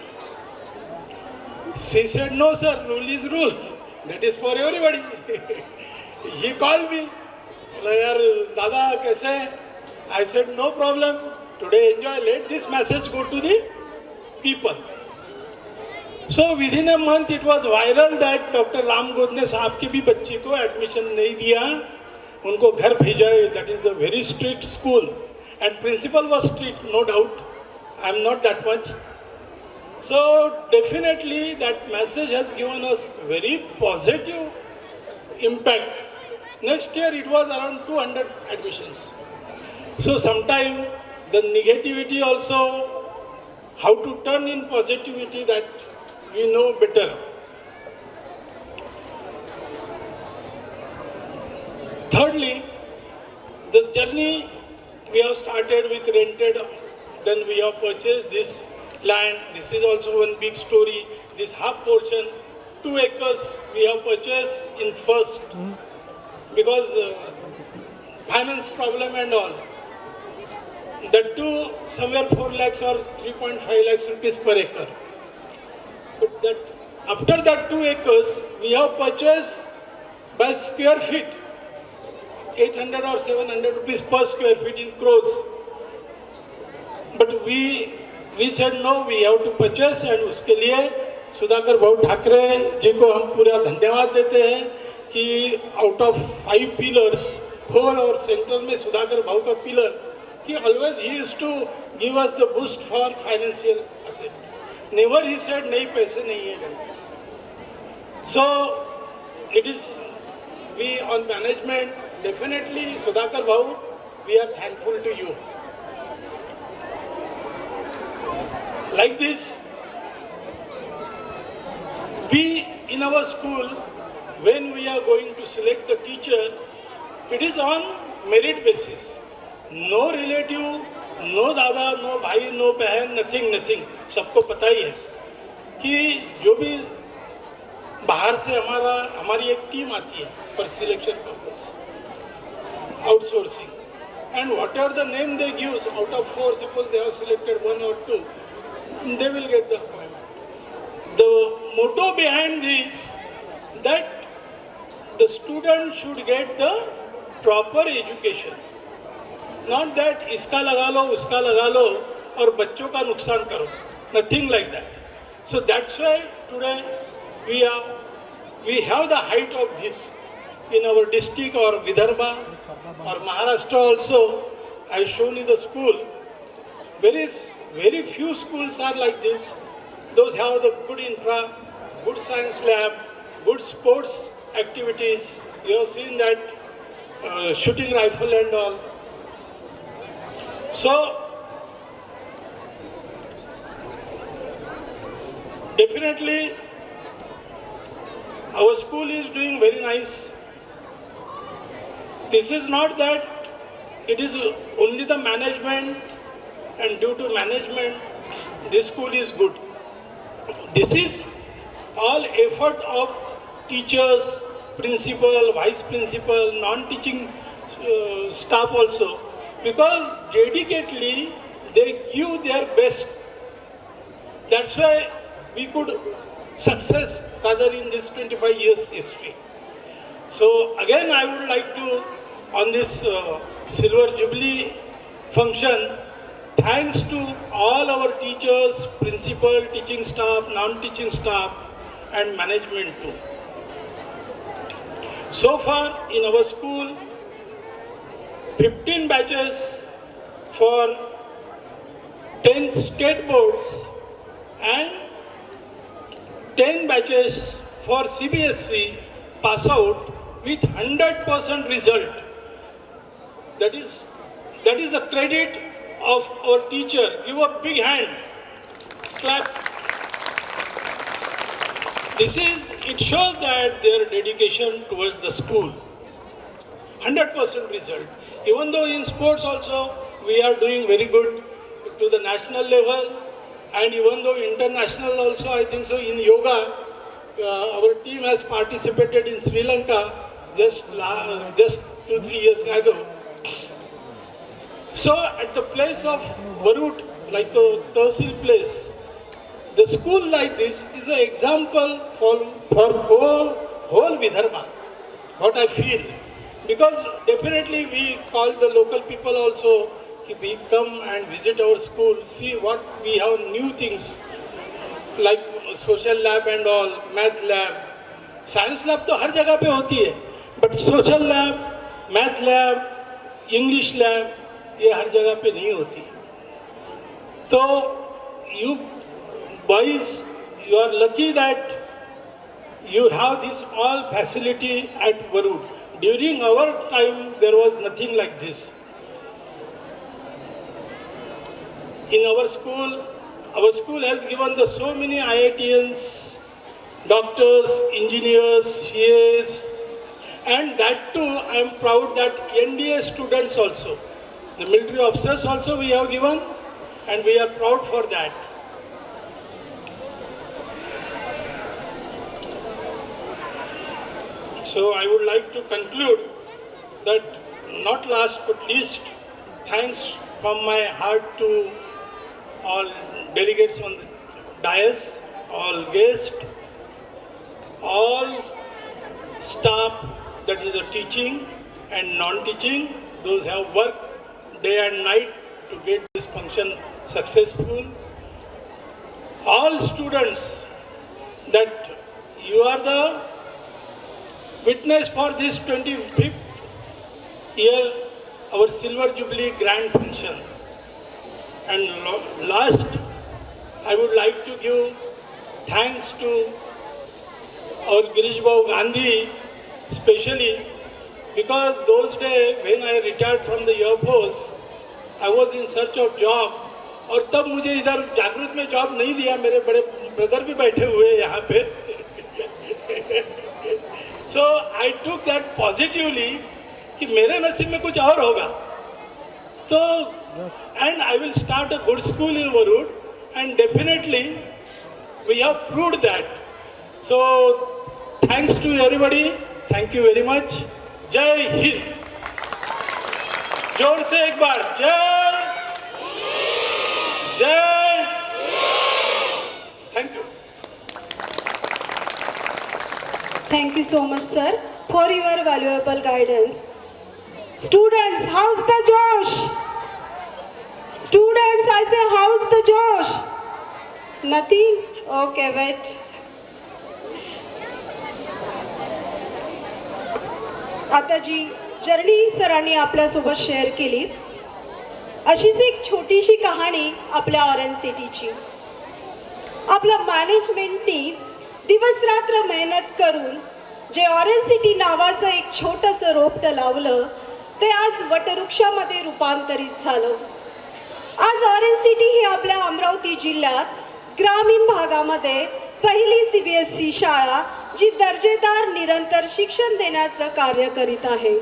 She said, no sir, rule is rule. That is for everybody. He called me. बोला यार दादा कैसे हैं? I said no problem. Today enjoy. Let this message go to the people. So within a month it was viral that Dr. Ram Godne साहब की भी बच्ची को एडमिशन नहीं दिया, उनको घर भेजा. That is a very strict school and principal was strict, no doubt. I am not that much. So definitely that message has given us very positive impact. Next year it was around 200 admissions. So sometime the negativity also, how to turn in positivity, that we know better. Thirdly, the journey we have started with rented, then we have purchased this land. This is also one big story. This half portion, 2 acres we have purchased in first because finance problem and all. That too somewhere 4 lakhs or 3.5 lakhs rupees per acre. But that after that 2 acres we have purchased by square feet 800 or 700 rupees per square feet in crores. But we said no, we have to purchase, and उसके लिए सुधाकर भाऊ ठाकरे जी को हम पूरा धन्यवाद देते हैं कि out of 5 pillars, 4 और सेंट्रल में सुधाकर भाऊ का पिलर, कि always he used to give us the boost for financial asset. Never he said नहीं पैसे नहीं है. So it is, we on management, definitely Sudhakar Bhau, we are thankful to you. Like this, we in our school, when we are going to select the teacher, it is on merit basis. No relative, no dada, no bhai, no बहन, nothing. सबको पता ही है कि जो भी बाहर से हमारी एक टीम आती है for selection purpose, outsourcing, and whatever the name they give, out of 4, suppose they have selected 1 or 2, they will get the appointment. The motto behind this, that the student should get the proper education, not that इसका लगा लो उसका लगा लो और बच्चों का नुकसान करो, nothing like that. So that's why today we have the height of this in our district or Vidarbha or Maharashtra also. I have shown you the school. Very few schools are like this. Those have the good infra, good science lab, good sports activities. You have seen that shooting rifle and all. So definitely our school is doing very nice. this is not that it is only the management and due to management this school is good. This is all effort of teachers, principal, vice principal, non-teaching staff also, because dedicatedly they give their best. That's why we could success rather in this 25 years history. So again I would like to, on this Silver Jubilee function, thanks to all our teachers, principal, teaching staff, non-teaching staff and management too. So far in our school, 15 batches for 10 state boards and 10 batches for CBSE pass out with 100% result. That is the credit of our teacher. Give a big hand. Clap. It shows that their dedication towards the school. 100% result. Even though in sports also we are doing very good to the national level, and even though international also, I think so, in yoga, our team has participated in Sri Lanka just 2-3 years ago. So at the place of Varut, like a Tehsil place, the school like this is an example for whole Vidarbha, what I feel. Because definitely we call the local people also, we come and visit our school, see what we have new things, like social lab and all, math lab. Science lab तो हर जगह पे होती है, but social lab, math lab, English lab, ये हर जगह पे नहीं होती. तो you boys, you are lucky that you have this all facility at Varut. During our time, there was nothing like this. In our school has given the so many IITians, doctors, engineers, CAs, and that too I am proud that NDA students also, the military officers also we have given, and we are proud for that. So I would like to conclude that, not last but least, thanks from my heart to all delegates on the dais, all guests, all staff, that is the teaching and non-teaching, those have worked day and night to get this function successful. All students, that you are the witness for this 25th year, our Silver Jubilee Grand Function. And last, I would like to give thanks to our Girish Bhau Gandhi, especially because those days when I retired from the Air Force, I was in search of job, और तब मुझे इधर जागृत में job नहीं दिया. मेरे बड़े ब्रदर भी बैठे हुए हैं यहाँ पे. So I took that positively कि मेरे नसीब में कुछ और होगा. तो and I will start a good school in Varut, and definitely we have proved that. So thanks to everybody. Thank you very much. जय हिंद. जोर से एक बार जय. Thank you. Thank you so much, sir, for your valuable guidance. Students, how's the Josh? Students, I say, how's the Josh? Nothing? Okay, wait. आता जी journey सरांनी आपल्यासोबत share केली, अशीच एक छोटीशी कहाणी आपल्या ऑरेंज सिटीची. आपलं मॅनेजमेंटनी दिवस रात्र मेहनत करून जे ऑरेंज सिटी नावाचं एक छोटंसं रोपटं लावलं, ते आज वटवृक्षामध्ये रूपांतरित झालं. आज ऑरेंज सिटी ही आपल्या अमरावती जिल्ह्यात ग्रामीण भागामध्ये पहिली CBSE शाळा जी दर्जेदार निरंतर शिक्षण देण्याचं कार्य करीत आहे.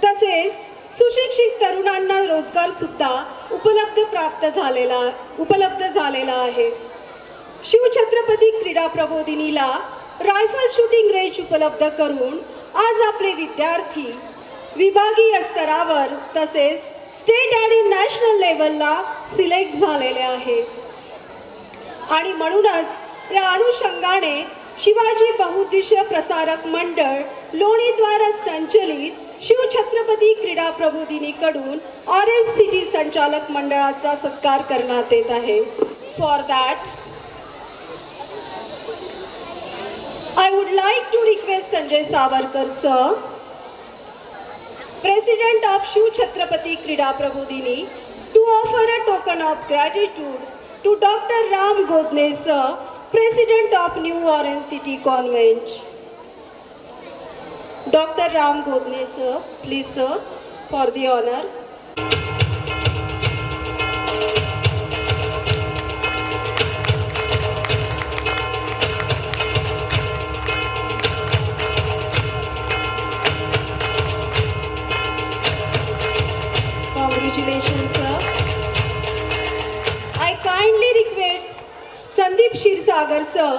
तसेच सुशिक्षित तरुणांना रोजगार सुद्धा उपलब्ध झालेला आहे. शिवछत्रपती क्रीडा प्रबोधिनीला रायफल शूटिंग रेंज उपलब्ध करून आज आपले विद्यार्थी विभागीय स्तरावर तसेच स्टेट आणि नॅशनल लेवलला सिलेक्ट झालेले आहेत. आणि म्हणूनच या अनुषंगाने शिवाजी बहुउद्देशीय प्रसारक मंडळ लोणीद्वारा संचलित शिवछत्रपती क्रीडा प्रबोधिनीकडून ऑरेंज सिटी संचालक मंडळाचा सत्कार करण्यात येत आहे. For that I would like to request Sanjay Savarkar sir, President of Shiv Chhatrapati Krida Prabodhini, to offer a token of gratitude to Dr. Ram Godne sir, President of New Orange City Convent. Dr. Ram Godne sir, please sir, for the honor. Congratulations, sir. I kindly request Sandeep Shirsagar, sir,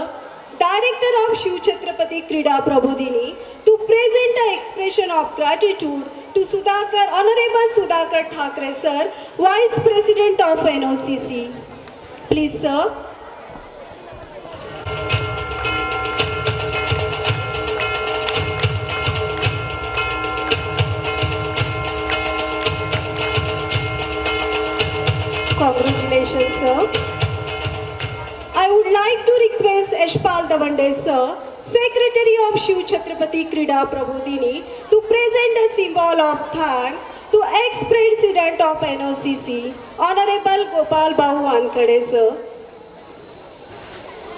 Director of Shiv Chhatrapati Krida Prabodhini, to present an expression of gratitude to Honorable Sudhakar Thakre, sir, Vice President of NOCC. Please, sir. Congratulations, sir. I would like to request Yashpal Davande, sir, Secretary of Shiv Chhatrapati Krida Prabodhini, to present a symbol of thanks to ex-President of NOCC, Honorable Gopal Bahu Wankade, sir.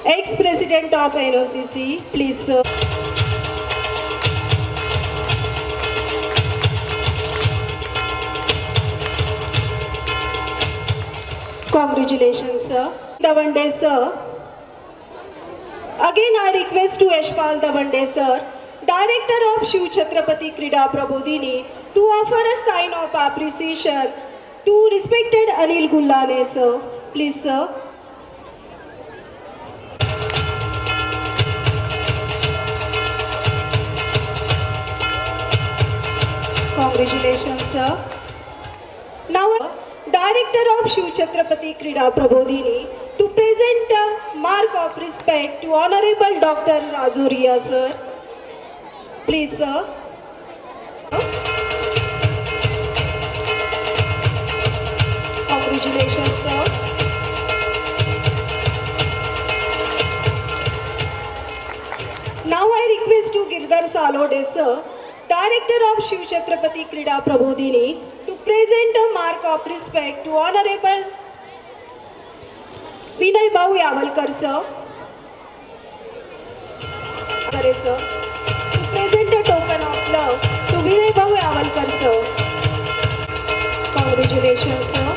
Ex-President of NOCC, please, sir. Congratulations, sir. Davande, sir. Again, I request to Yashpal Davande, sir, Director of Shiv Chhatrapati Krida Prabodhini, to offer a sign of appreciation to respected Anil Gullane, sir. Please, sir. Congratulations, sir. Now, Director of Shiv Chhatrapati Krida Prabodhini, to present a mark of respect to Honorable Dr. Razoria, sir. Please, sir. Congratulations, sir. Now I request to Girdhar Salode, sir, Director of Shiv Chhatrapati Krida Prabodhini, to present a mark of respect to Honorable Vinay Bahu Yavalkar, sir. Sir. To present a token of love to Vinay Bahu Yavalkar, sir. Congratulations, sir.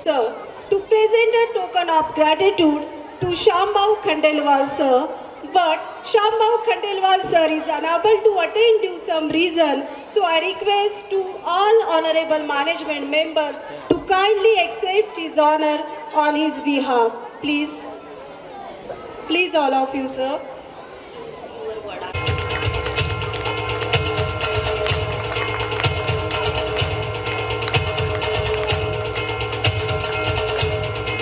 Sir, to present a token of gratitude to Shambhav Khandelwal, sir, but Shambhav Khandelwal, sir, is unable to attend due some reason, so I request to all honorable management members to kindly accept his honor on his behalf. Please. Please, all of you, sir.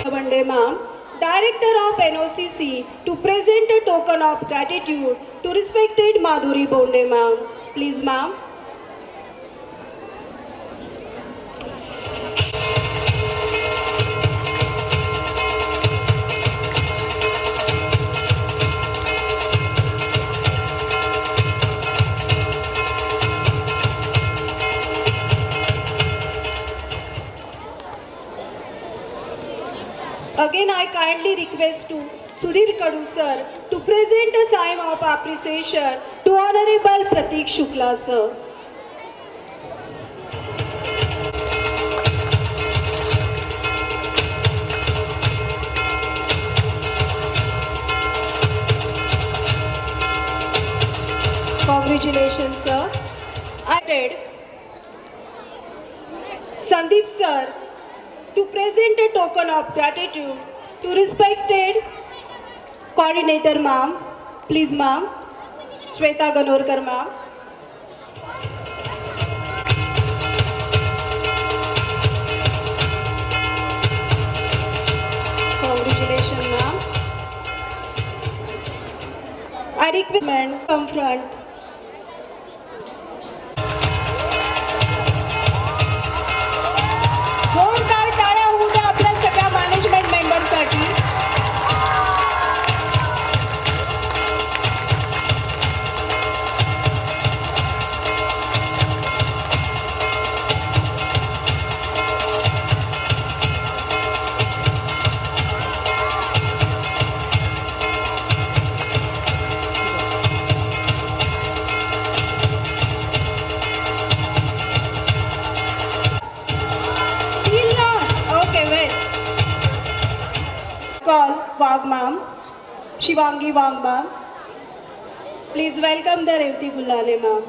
Vande ma'am, Director of NOCC, to present a token of gratitude to respected Madhuri Bonde, ma'am. Please, ma'am. Again, I kindly request to Sudhir Kadu, sir, to present a sign of appreciation to Honorable Pratik Shukla, sir. Congratulations, sir. I did Sandeep sir to present a token of gratitude to respected coordinator ma'am. Please ma'am. Shweta Ganorkar ma'am. Congratulations ma'am. I request ma'am come front. जोरदार टाळ्या होऊ द्या आपल्या सगळ्या management मेंबरसाठी. Still not. Okay, wait. Call Wag ma'am, Shivangi Wag ma'am. Please welcome the Revati Gulane ma'am.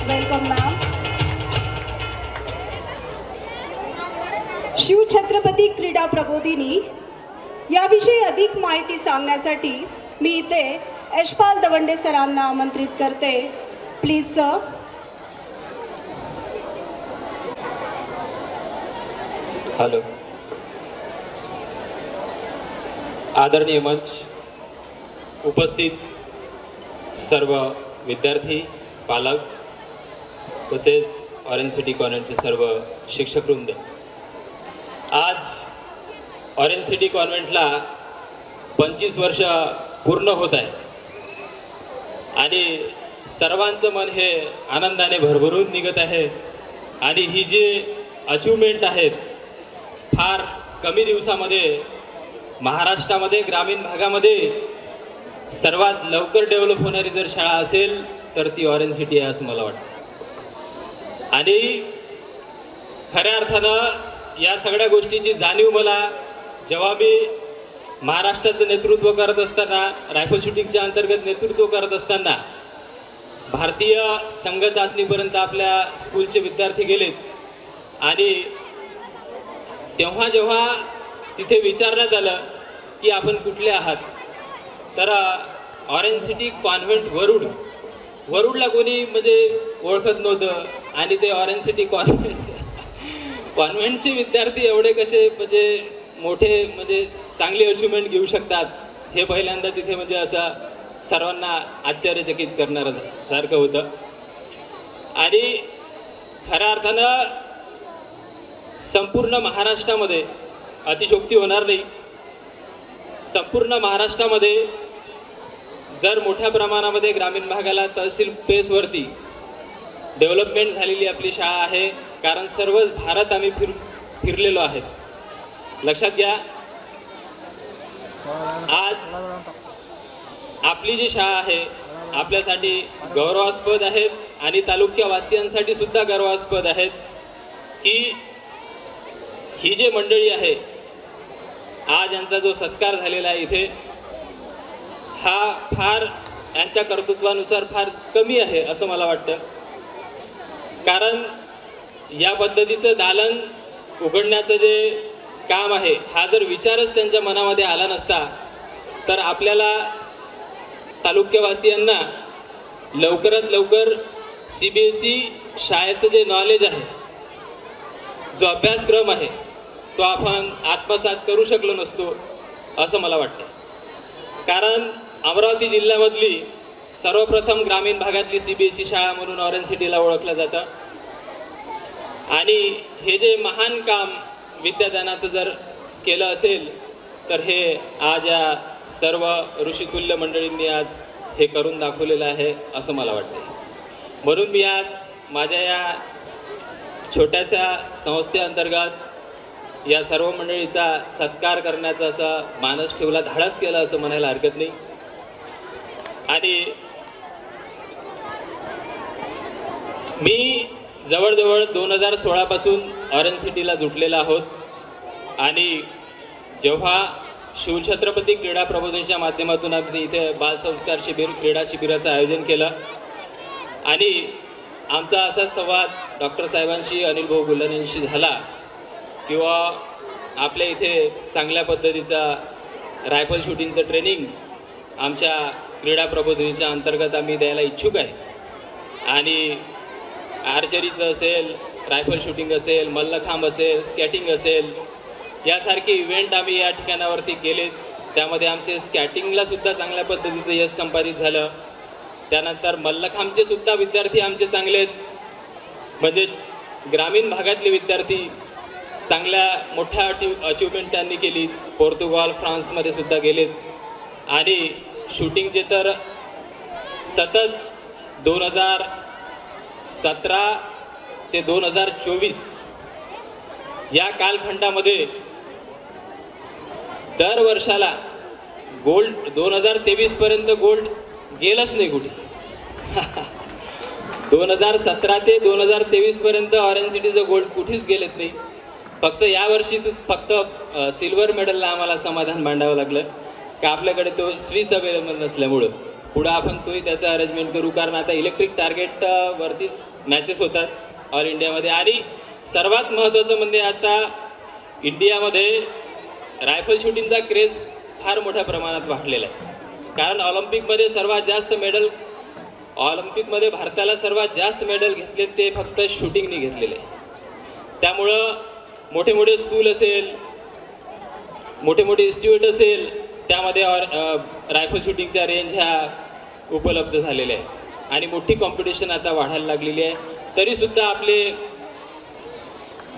Welcome ma'am. Shiv Chhatrapati Krida Prabodhini याविषयी अधिक माहिती सांगण्यासाठी मी इथे यशपाल दवंडे सरांना आमंत्रित करते. Please sir. हॅलो. आदरणीय मंच, उपस्थित सर्व विद्यार्थी, पालक तसेच ऑरेंज सिटी कॉन्व्हेंटचे सर्व शिक्षकवृंद, आज ऑरेंज सिटी कॉन्व्हेंटला 25 वर्ष पूर्ण होत आहे आणि सर्वांचं मन हे आनंदाने भरभरून निघत आहे. आणि ही जी अचिव्हमेंट आहेत, फार कमी दिवसामध्ये महाराष्ट्रामध्ये ग्रामीण भागामध्ये सर्वात लवकर डेव्हलप होणारी जर शाळा असेल तर ती ऑरेंज सिटी आहे असं मला वाटतं. आणि खऱ्या अर्थानं या सगळ्या गोष्टीची जाणीव मला जेव्हा मी महाराष्ट्राचं नेतृत्व करत असताना, रायफल शूटिंगच्या अंतर्गत नेतृत्व करत असताना भारतीय संघ चाचणीपर्यंत आपल्या स्कूलचे विद्यार्थी गेलेत आणि तेव्हा जेव्हा तिथे विचारण्यात आलं की आपण कुठले आहात, तर ऑरेंज सिटी कॉन्व्हेंट वरुडला कोणी म्हणजे ओळखत नव्हतं. आणि ते ऑरेंज सिटी कॉन्व्हेंटचे विद्यार्थी एवढे कसे म्हणजे मोठे म्हणजे चांगली अचिव्हमेंट घेऊ शकतात हे पहिल्यांदा तिथे म्हणजे असं सर्वांना आश्चर्यचकित करणारं सारखं होतं. आणि खऱ्या अर्थानं संपूर्ण महाराष्ट्रामध्ये अतिशयोक्ती होणार नाही, संपूर्ण महाराष्ट्रामध्ये जर मोठ्या प्रमाणामध्ये ग्रामीण भागाला तहसील पेसवरती डेव्हलपमेंट झालेली आपली शाळा आहे. कारण सर्व भारत आम्ही फिरलेलो आहेत. लक्षात घ्या, आज आपली जी शाळा आहे आपल्यासाठी गौरवास्पद आहेत आणि तालुक्यावासियांसाठी सुद्धा गौरवास्पद आहेत की ही जी मंडळी आहे, आज यांचा जो सत्कार झालेला आहे इथे, हा फार यांच्या कर्तृत्वानुसार फार कमी आहे असं मला वाटतं. कारण या पद्धतीचं दालन उघडण्याचं जे काम आहे, हा जर विचारच त्यांच्या मनामध्ये आला नसता तर आपल्याला तालुक्यवासियांना लवकरात लवकर CBSE शाळेचं जे नॉलेज आहे, जो अभ्यासक्रम आहे, तो आपण आत्मसात करू शकलो नसतो असं मला वाटतं. कारण अमरावती जिल्ह्यामधली सर्वप्रथम ग्रामीण भागातली CBSE शाळा म्हणून ऑरेंज सिटीला ओळखलं जातं. आणि हे जे महान काम विद्यादानाचं जर केलं असेल तर हे आज या सर्व ऋषितुल्य मंडळींनी आज हे करून दाखवलेलं आहे असं मला वाटतं. म्हणून मी आज माझ्या या छोट्याशा संस्थेअंतर्गत या सर्व मंडळीचा सत्कार करण्याचा असा मानस ठेवला, धाडस केला असं म्हणायला हरकत नाही. आणि मी जवळजवळ 2016 पासून ऑरेंज सिटीला जुटलेला आहोत आणि जेव्हा शिवछत्रपती क्रीडा प्रबोधिनीच्या माध्यमातून आम्ही इथे बालसंस्कार शिबिर क्रीडा शिबिराचं आयोजन केलं आणि आमचा असा संवाद डॉक्टर साहेबांशी अनिल भाऊ गुल्हानेंशी झाला किंवा आपल्या इथे चांगल्या पद्धतीचा रायफल शूटिंगचं ट्रेनिंग आमच्या क्रीडा प्रबोधिनीच्या अंतर्गत आम्ही द्यायला इच्छुक आहे आणि आर्चरीचं असेल, रायफल शूटिंग असेल, मल्लखांब असेल, स्कॅटिंग असेल, यासारखे इव्हेंट आम्ही या ठिकाणावरती केलेत. त्यामध्ये आमचे स्कॅटिंगला सुद्धा चांगल्या पद्धतीचं यश संपादित झालं. त्यानंतर मल्लखांबचे सुद्धा विद्यार्थी आमचे चांगले आहेत, म्हणजे ग्रामीण भागातले विद्यार्थी चांगल्या मोठ्या अचिव्हमेंट त्यांनी केली. पोर्तुगाल, फ्रान्समध्ये सुद्धा गेलेत आणि शूटिंगचे तर सतत 2017 ते 2024 या कालखंडामध्ये दर वर्षाला गोल्ड 2023 पर्यंत गोल्ड गेलंच नाही कुठे. 2017 ते 2023 पर्यंत ऑरेंज सिटीचं गोल्ड कुठेच गेलेत नाही. फक्त यावर्षी फक्त सिल्वर मेडलला आम्हाला समाधान मांडावं लागलं का आपल्याकडे तो स्विस अवेलेबल नसल्यामुळं. पुढं आपण तोही त्याचं अरेंजमेंट करू, कारण आता इलेक्ट्रिक टार्गेट वरतीच मॅचेस होतात ऑल इंडियामध्ये. आणि सर्वात महत्त्वाचं म्हणजे आता इंडियामध्ये रायफल शूटिंगचा क्रेज फार मोठ्या प्रमाणात वाढलेला आहे, कारण ऑलिम्पिकमध्ये सर्वात जास्त मेडल ऑलिम्पिकमध्ये भारताला सर्वात जास्त मेडल घेतले ते फक्त शूटिंगने घेतलेले. त्यामुळं मोठे मोठे स्कूल असेल, मोठे मोठे इन्स्टिट्यूट असेल, त्यामध्ये रायफल शूटिंगच्या रेंज ह्या उपलब्ध झालेल्या आहे आणि मोठी कॉम्पिटिशन आता वाढायला लागलेली आहे. तरीसुद्धा आपले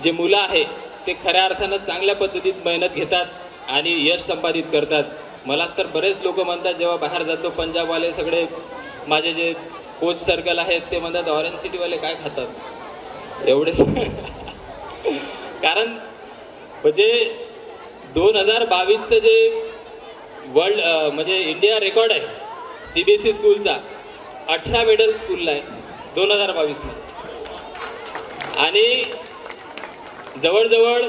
जे मुलं आहे ते खऱ्या अर्थानं चांगल्या पद्धतीत मेहनत घेतात आणि यश संपादित करतात. मलाच तर बरेच लोक म्हणतात जेव्हा बाहेर जातो, पंजाबवाले सगळे माझे जे कोच सर्कल आहेत ते म्हणतात ऑरेंज सिटीवाले काय खातात एवढेच. कारण म्हणजे 2022चं जे वर्ल्ड म्हणजे इंडिया रेकॉर्ड आहे CBSE स्कूलचा, 18 मेडल स्कूलला आहे 2022 मध्ये. आणि जवळजवळ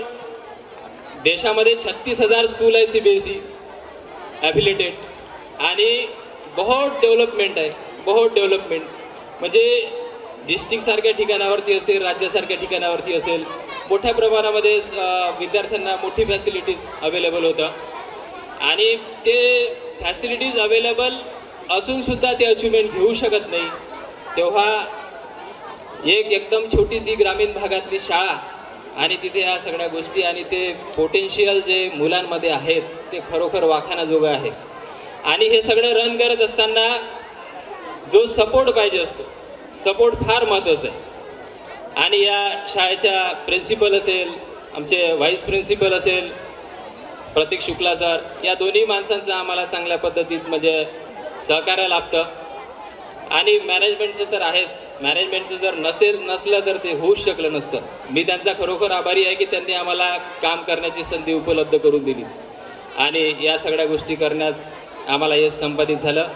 देशामध्ये 36,000 स्कूल आहे CBSE ॲफिलिएटेड आणि बहुत डेव्हलपमेंट आहे, बहुत डेव्हलपमेंट. म्हणजे डिस्ट्रिक्टसारख्या ठिकाणावरती असेल, राज्यासारख्या ठिकाणावरती असेल, मोठ्या प्रमाणामध्ये विद्यार्थ्यांना मोठी फॅसिलिटीज अवेलेबल होतं आणि ते फॅसिलिटीज अवेलेबल असूनसुद्धा ते अचिव्हमेंट घेऊ शकत नाही. तेव्हा एकदम छोटीशी ग्रामीण भागातली शाळा आणि तिथे ह्या सगळ्या गोष्टी आणि ते पोटेन्शियल जे मुलांमध्ये आहेत ते खरोखर वाखाणाजोगं आहे. आणि हे सगळं रन करत असताना जो सपोर्ट पाहिजे असतो, सपोर्ट फार महत्त्वाचा आहे. आणि या शाळेच्या प्रिन्सिपल असेल, आमचे व्हाईस प्रिन्सिपल असेल प्रतीक शुक्ला सर, या दोन्ही माणसांचं आम्हाला चांगल्या पद्धतीत म्हणजे सहकार्य लाभतं. आणि मॅनेजमेंटचं तर आहेच, मॅनेजमेंटचं जर नसलं तर ते होऊच शकलं नसतं. मी त्यांचा खरोखर आभारी आहे की त्यांनी आम्हाला काम करण्याची संधी उपलब्ध करून दिली आणि या सगळ्या गोष्टी करण्यात आम्हाला यश संपादित झालं.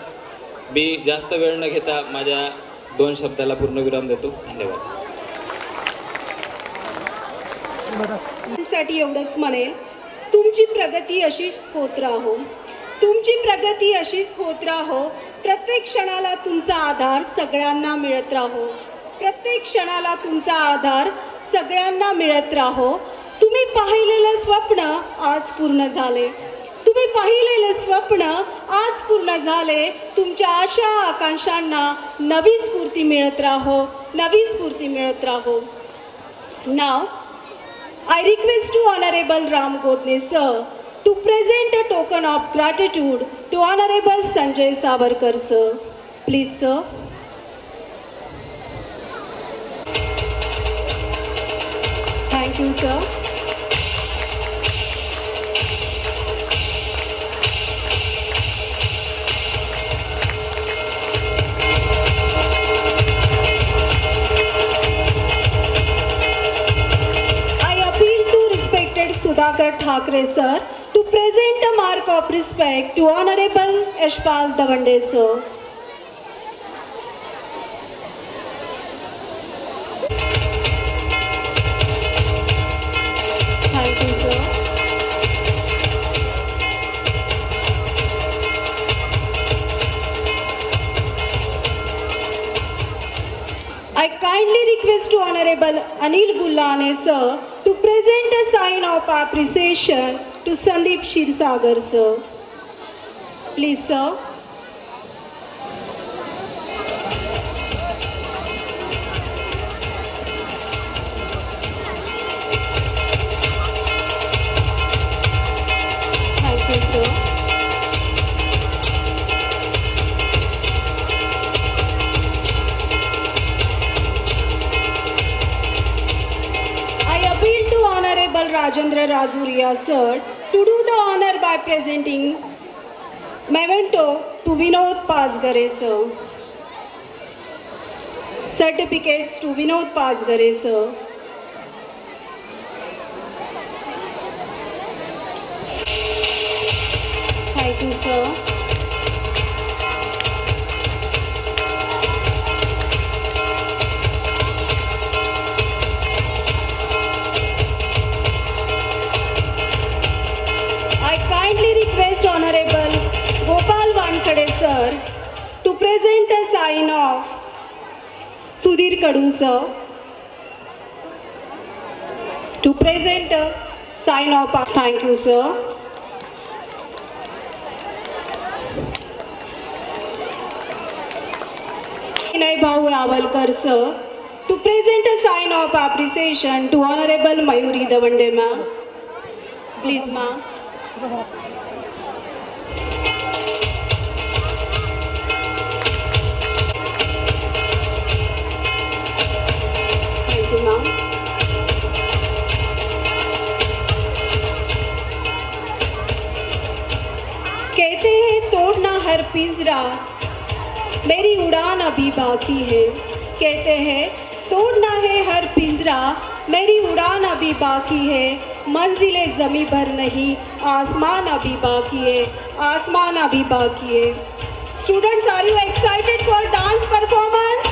मी जास्त वेळ न घेता माझ्या 2 शब्दाला पूर्णविराम देतो. धन्यवाद. साठी एवढंच म्हणेल, तुमची प्रगती अशीच होत राहो, तुमची प्रगती अशीच होत राहो. प्रत्येक क्षणाला तुमचा आधार सगळ्यांना मिळत राहो, प्रत्येक क्षणाला तुमचा आधार सगळ्यांना मिळत राहो. तुम्ही पाहिलेलं स्वप्न आज पूर्ण झाले, तुम्ही पाहिलेलं स्वप्न आज पूर्ण झाले. तुमच्या आशा आकांक्षांना नवी स्फूर्ती मिळत राहो, नवी स्फूर्ती मिळत राहो. नाव I request to Honorable Ram Godne sir to present a token of gratitude to Honorable Sanjay Savarkar sir. Please sir. Thank you sir. Sudhakar Thakre sir to present a mark of respect to Honorable Yashpal Davande sir. Thank you sir. I kindly request to Honorable Anil Gullane sir to present a sign of appreciation to Sandeep Shirsagar sir. Please sir. Thank you sir. I appeal to Honorable Rajendra Rajuria sir to do the honor by presenting memento to Vinod Pasgare sir. Certificates to Vinod Pasgare sir. Thank you sir. I kindly request Honorable Gopal Wankade sir to present a sign of Sudhir Kadu sir. To present a sign of thank you sir. Vinay Bhau Avalkar sir to present a sign of appreciation to Honorable Mayuri Davande ma'am. Please ma'am. Thank you ma'am. कहते हैं तोड़ना हर पिंजरा मेरी उड़ान अभी बाकी है. कहते हैं तोड़ना है हर पिंजरा मेरी उड़ान अभी बाकी है. मंजिले जमी भर नहीं आसमान अभी बाकी है. आसमान अभी बाकी है. Students, are you excited for dance performance?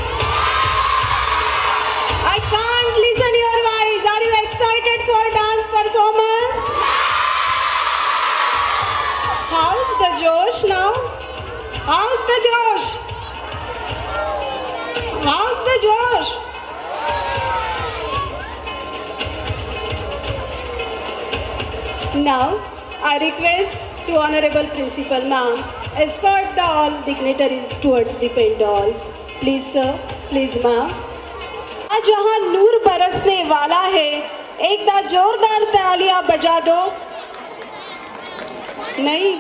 I can't listen your voice. Are you excited for dance performance? How's the Josh now? How's the Josh? How's the Josh? Now, I request to Honorable Principal Ma'am, escort the all dignitaries towards the Pendal. Please sir, please ma'am. आज जहाँ नूर बरसने वाला है, एक बार जोरदार तालियां बजा दो. नहीं